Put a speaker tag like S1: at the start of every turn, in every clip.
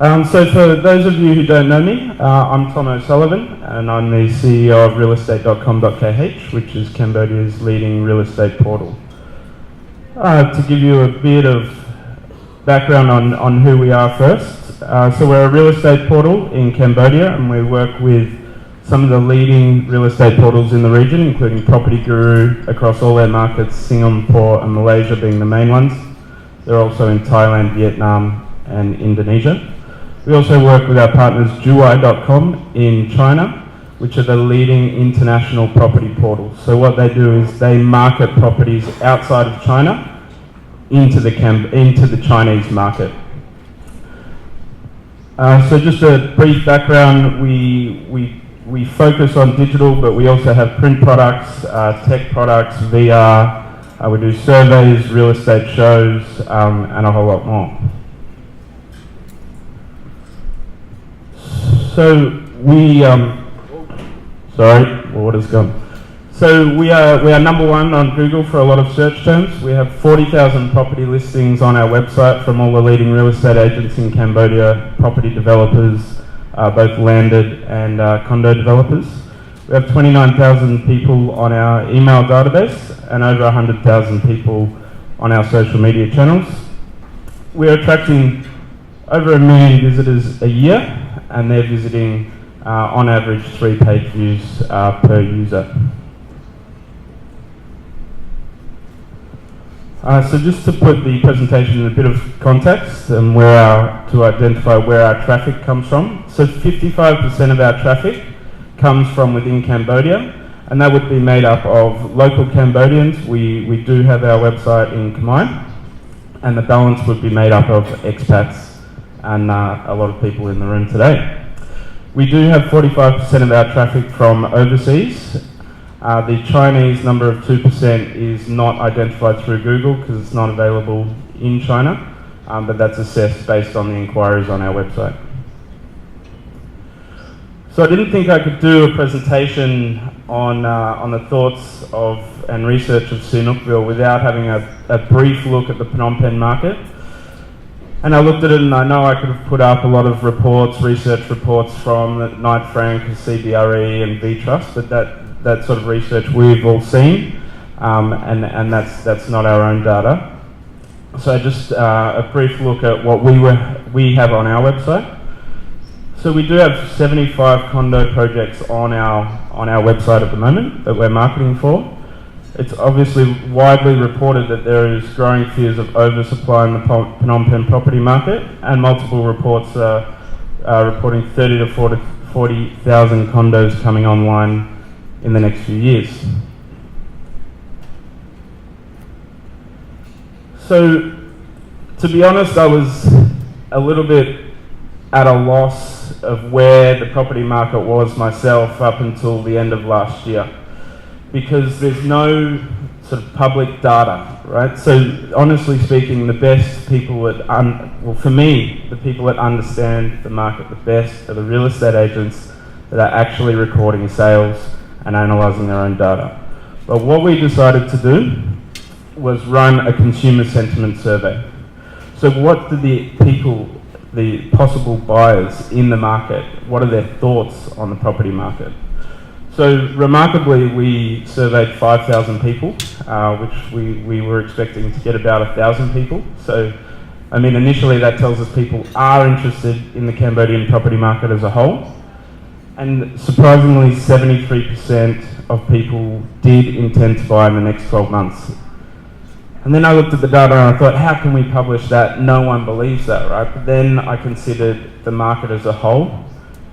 S1: So for those of you who don't know me, I'm Tom O'Sullivan and I'm the CEO of Realestate.com.kh, which is Cambodia's leading real estate portal. To give you a bit of background on who we are first. So we're a real estate portal in Cambodia and we work with some of the leading real estate portals in the region, including Property Guru across all their markets, Singapore and Malaysia being the main ones. They're also in Thailand, Vietnam and Indonesia. We also work with our partners Juwai.com in China, which are the leading international property portals. So what they do is they market properties outside of China into the Chinese market. So just a brief background, we focus on digital, but we also have print products, tech products, VR, we do surveys, real estate shows, and a whole lot more. So we, what has gone? So we are number one on Google for a lot of search terms. We have 40,000 property listings on our website from all the leading real estate agents in Cambodia, property developers, both landed and condo developers. We have 29,000 people on our email database and over 100,000 people on our social media channels. We're attracting over 1 million visitors a year and they're visiting on average 3 page views per user. So just to put the presentation in a bit of context and to identify where our traffic comes from. So 55% of our traffic comes from within Cambodia, and that would be made up of local Cambodians. We do have our website in Khmer, and the balance would be made up of expats and a lot of people in the room today. We do have 45% of our traffic from overseas. The Chinese number of 2% is not identified through Google because it's not available in China, but that's assessed based on the inquiries on our website. So I didn't think I could do a presentation on the thoughts of and research of Sihanoukville without having a brief look at the Phnom Penh market. And I looked at it and I know I could have put up a lot of reports, research reports from Knight Frank, CBRE and V-Trust, but that sort of research we've all seen, and that's not our own data. So just a brief look at what we have on our website. So we do have 75 condo projects on our website at the moment that we're marketing for. It's obviously widely reported that there is growing fears of oversupply in the Phnom Penh property market, and multiple reports are reporting 30 to 40,000 condos coming online in the next few years. So, to be honest, I was a little bit at a loss of where the property market was myself up until the end of last year, because there's no sort of public data, right? So, honestly speaking, the best people for me, the people that understand the market the best are the real estate agents that are actually recording sales and analysing their own data. But what we decided to do was run a consumer sentiment survey. So what do the possible buyers in the market, what are their thoughts on the property market? So remarkably, we surveyed 5,000 people, which we were expecting to get about 1,000 people. So, I mean, initially that tells us people are interested in the Cambodian property market as a whole. And surprisingly, 73% of people did intend to buy in the next 12 months. And then I looked at the data and I thought, how can we publish that? No one believes that, right? But then I considered the market as a whole.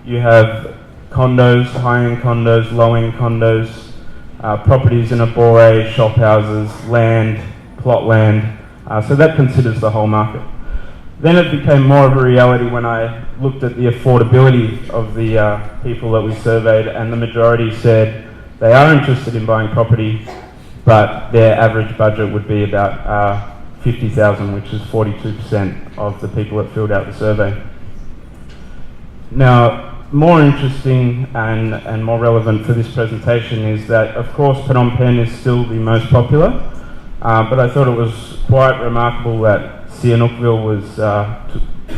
S1: You have condos, high-end condos, low-end condos, properties in a bore, shop houses, land, plot land. So that considers the whole market. Then it became more of a reality when I looked at the affordability of the people that we surveyed, and the majority said they are interested in buying property, but their average budget would be about 50,000, which is 42% of the people that filled out the survey. Now, more interesting and more relevant for this presentation is that, of course, Phnom Penh is still the most popular, but I thought it was quite remarkable that Sihanoukville was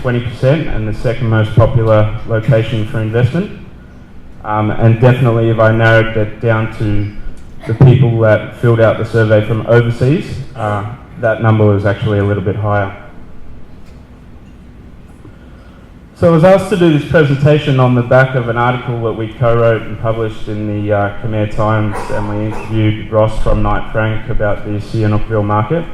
S1: 20% and the second most popular location for investment. And definitely if I narrowed that down to the people that filled out the survey from overseas, that number was actually a little bit higher. So I was asked to do this presentation on the back of an article that we co-wrote and published in the Khmer Times, and we interviewed Ross from Knight Frank about the Sihanoukville market.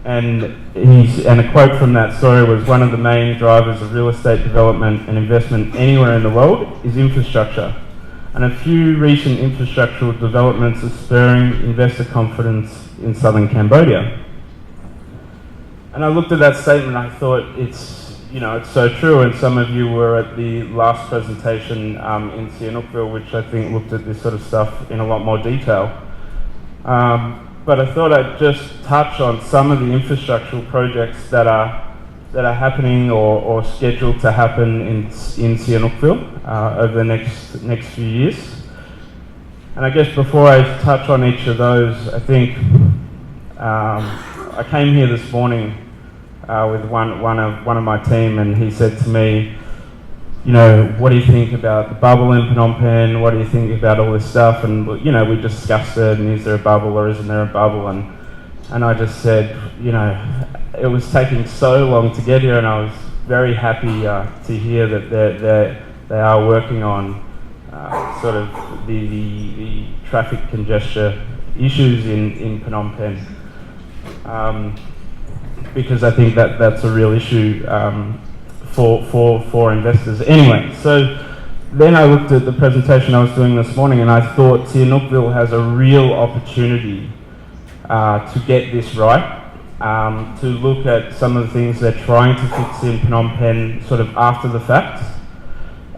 S1: And a quote from that story was, "One of the main drivers of real estate development and investment anywhere in the world is infrastructure. And a few recent infrastructural developments are spurring investor confidence in southern Cambodia." And I looked at that statement and I thought, it's so true, and some of you were at the last presentation in Sihanoukville, which I think looked at this sort of stuff in a lot more detail. But I thought I'd just touch on some of the infrastructural projects that are happening or scheduled to happen in Sihanoukville over the next few years. And I guess before I touch on each of those, I think I came here this morning with one of my team, and he said to me, what do you think about the bubble in Phnom Penh? What do you think about all this stuff? And we discussed it, and is there a bubble or isn't there a bubble? And I just said, it was taking so long to get here, and I was very happy to hear that they are working on sort of the traffic congestion issues in Phnom Penh. Because I think that's a real issue for investors. Anyway, so then I looked at the presentation I was doing this morning, and I thought Sihanoukville has a real opportunity to get this right, to look at some of the things they're trying to fix in Phnom Penh sort of after the fact.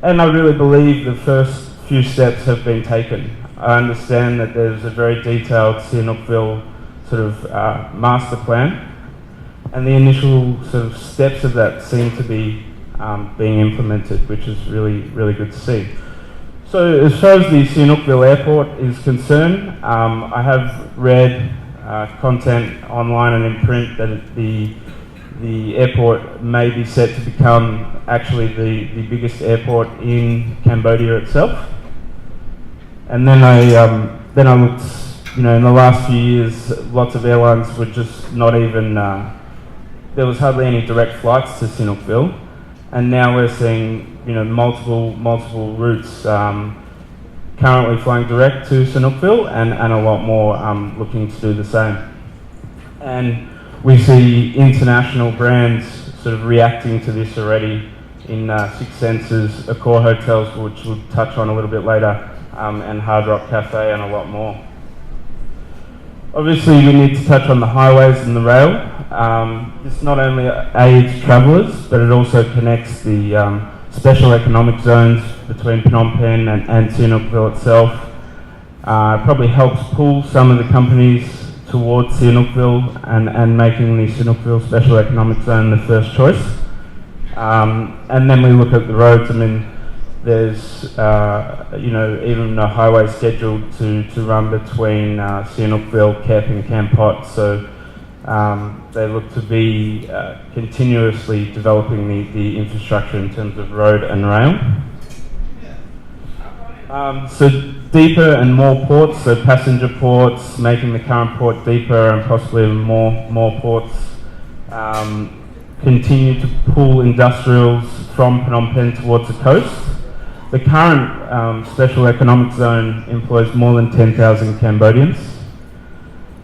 S1: And I really believe the first few steps have been taken. I understand that there's a very detailed Sihanoukville sort of master plan, and the initial sort of steps of that seem to be being implemented, which is really, really good to see. So as far as the Sihanoukville airport is concerned, I have read content online and in print that the airport may be set to become actually the biggest airport in Cambodia itself. And then I looked, in the last few years, lots of airlines were just not even, there was hardly any direct flights to Sihanoukville, and now we're seeing multiple routes currently flying direct to Sihanoukville, and a lot more looking to do the same. And we see international brands sort of reacting to this already in Six Senses, Accor Hotels, which we'll touch on a little bit later, and Hard Rock Cafe, and a lot more. Obviously, we need to touch on the highways and the rail. This not only aids travellers, but it also connects the special economic zones between Phnom Penh and Sihanoukville itself. It probably helps pull some of the companies towards Sihanoukville and making the Sihanoukville special economic zone the first choice. And then we look at the roads. I mean, there's even a highway scheduled to run between Sihanoukville, Kep and Kampot. So they look to be continuously developing the infrastructure in terms of road and rail. So deeper and more ports, so passenger ports, making the current port deeper and possibly more ports. Continue to pull industrials from Phnom Penh towards the coast. The current special economic zone employs more than 10,000 Cambodians,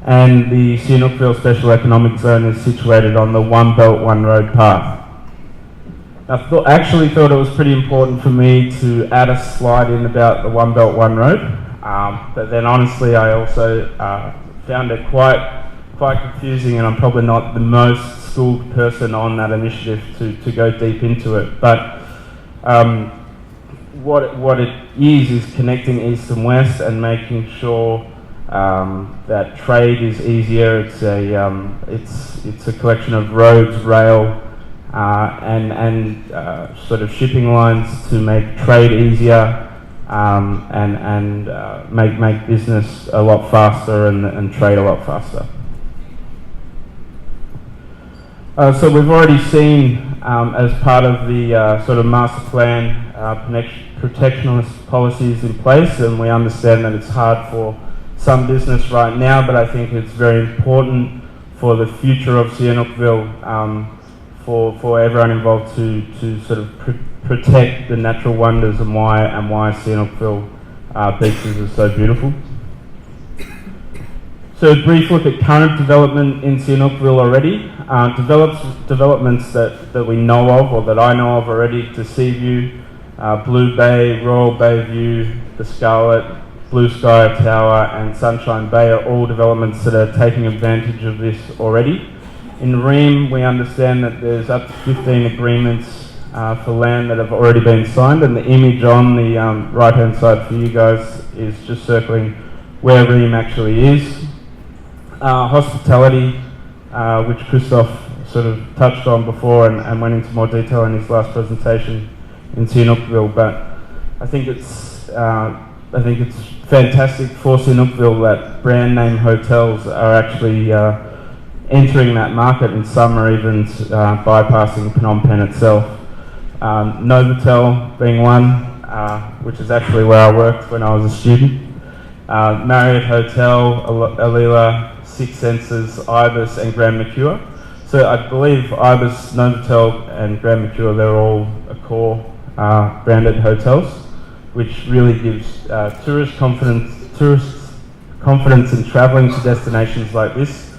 S1: and the Sihanoukville special economic zone is situated on the One Belt One Road path. I actually thought it was pretty important for me to add a slide in about the One Belt One Road, but then honestly I also found it quite confusing, and I'm probably not the most schooled person on that initiative to go deep into it. But what it is connecting east and west and making sure that trade is easier. It's a collection of roads, rail, and sort of shipping lines to make trade easier and make business a lot faster and trade a lot faster. So we've already seen as part of the sort of master plan, protectionist policies in place, and we understand that it's hard for some business right now, but I think it's very important for the future of Sihanoukville, for everyone involved to sort of protect the natural wonders and why Sihanoukville beaches are so beautiful. So a brief look at current development in Sihanoukville already. Developments that we know of, or that I know of already, to Seaview, Blue Bay, Royal Bayview, the Scarlet, Blue Sky Tower and Sunshine Bay are all developments that are taking advantage of this already. In Ream, we understand that there's up to 15 agreements for land that have already been signed, and the image on the right-hand side for you guys is just circling where Ream actually is. Hospitality, which Christoph sort of touched on before and went into more detail in his last presentation in Sihanoukville, but I think it's fantastic for Sihanoukville that brand name hotels are actually entering that market, and some are even bypassing Phnom Penh itself. Novotel being one, which is actually where I worked when I was a student. Marriott Hotel, Alila, Six Senses, Ibis and Grand Mercure. So I believe Ibis, Novotel and Grand Mercure, they're all Accor branded hotels, which really gives tourists confidence in travelling to destinations like this,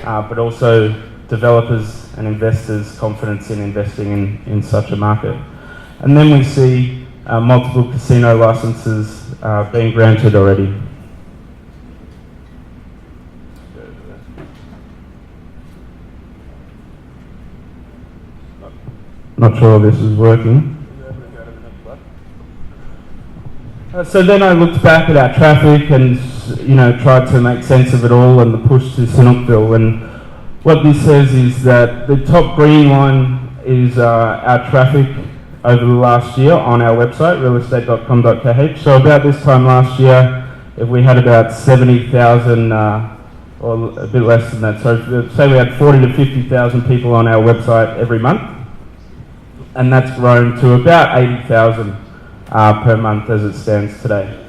S1: but also developers and investors confidence in investing in such a market. And then we see multiple casino licenses being granted already. Not sure this is working. So then I looked back at our traffic and tried to make sense of it all and the push to Sihanoukville. And what this says is that the top green line is our traffic over the last year on our website, Realestate.com.kh. So about this time last year, if we had about 70,000, or a bit less than that, so say we had 40 to 50,000 people on our website every month, and that's grown to about 80,000 per month as it stands today.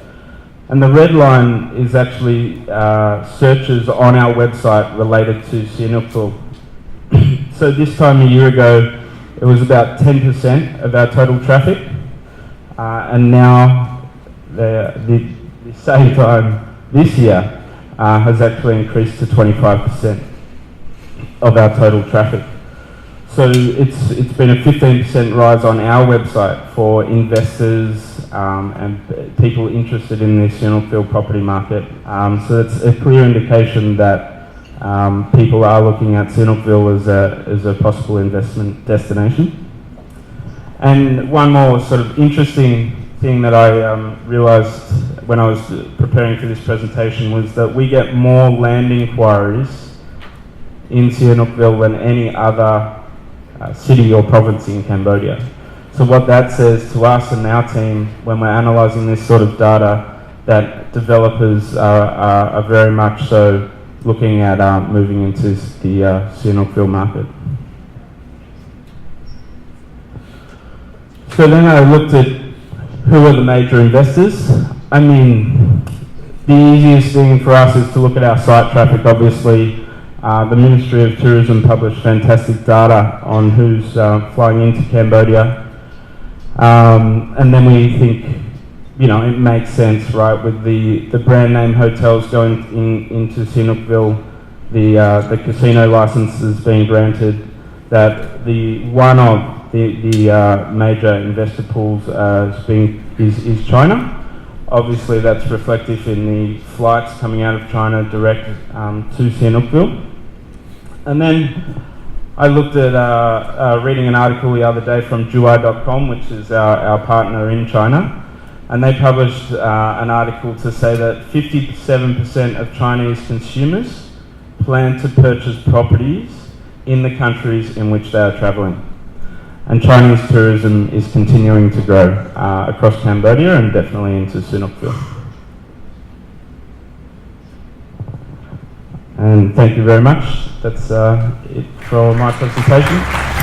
S1: And the red line is actually searches on our website related to Sihanoukville. So this time a year ago, it was about 10% of our total traffic, and now the same time this year has actually increased to 25% of our total traffic. So it's been a 15% rise on our website for investors and people interested in the Sihanoukville property market. So it's a clear indication that people are looking at Sihanoukville as a possible investment destination. And one more sort of interesting thing that I realised when I was preparing for this presentation was that we get more land inquiries in Sihanoukville than any other city or province in Cambodia. So what that says to us and our team when we're analysing this sort of data, that developers are very much so looking at moving into the Sihanoukville market. So then I looked at who are the major investors. I mean, the easiest thing for us is to look at our site traffic, obviously. The Ministry of Tourism published fantastic data on who's flying into Cambodia. And then we think, it makes sense, right, with the brand name hotels going into Sihanoukville, the casino licenses being granted, that one of the major investor pools is China. Obviously that's reflective in the flights coming out of China direct to Sihanoukville. And then I looked at reading an article the other day from Juai.com, which is our partner in China, and they published an article to say that 57% of Chinese consumers plan to purchase properties in the countries in which they are travelling. And Chinese tourism is continuing to grow across Cambodia and definitely into Sihanoukville. And thank you very much. That's it for my presentation.